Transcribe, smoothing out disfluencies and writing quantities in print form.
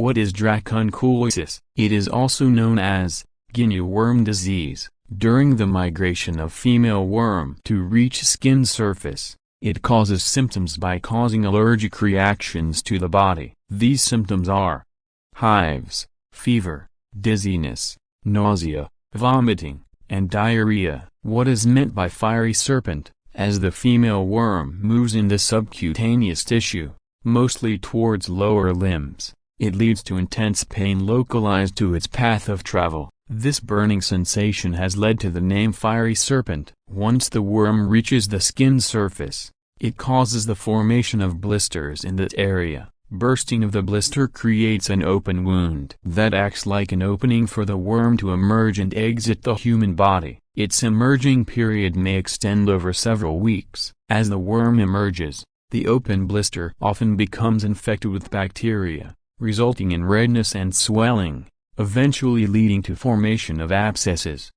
What is Dracunculiasis? It is also known as Guinea Worm Disease. During the migration of female worm to reach skin surface, it causes symptoms by causing allergic reactions to the body. These symptoms are hives, fever, dizziness, nausea, vomiting, and diarrhea. What is meant by fiery serpent? As the female worm moves in the subcutaneous tissue, mostly towards lower limbs, it leads to intense pain localized to its path of travel. This burning sensation has led to the name fiery serpent. Once the worm reaches the skin surface, it causes the formation of blisters in that area. Bursting of the blister creates an open wound that acts like an opening for the worm to emerge and exit the human body. Its emerging period may extend over several weeks. As the worm emerges, the open blister often becomes infected with bacteria, resulting in redness and swelling, eventually leading to formation of abscesses.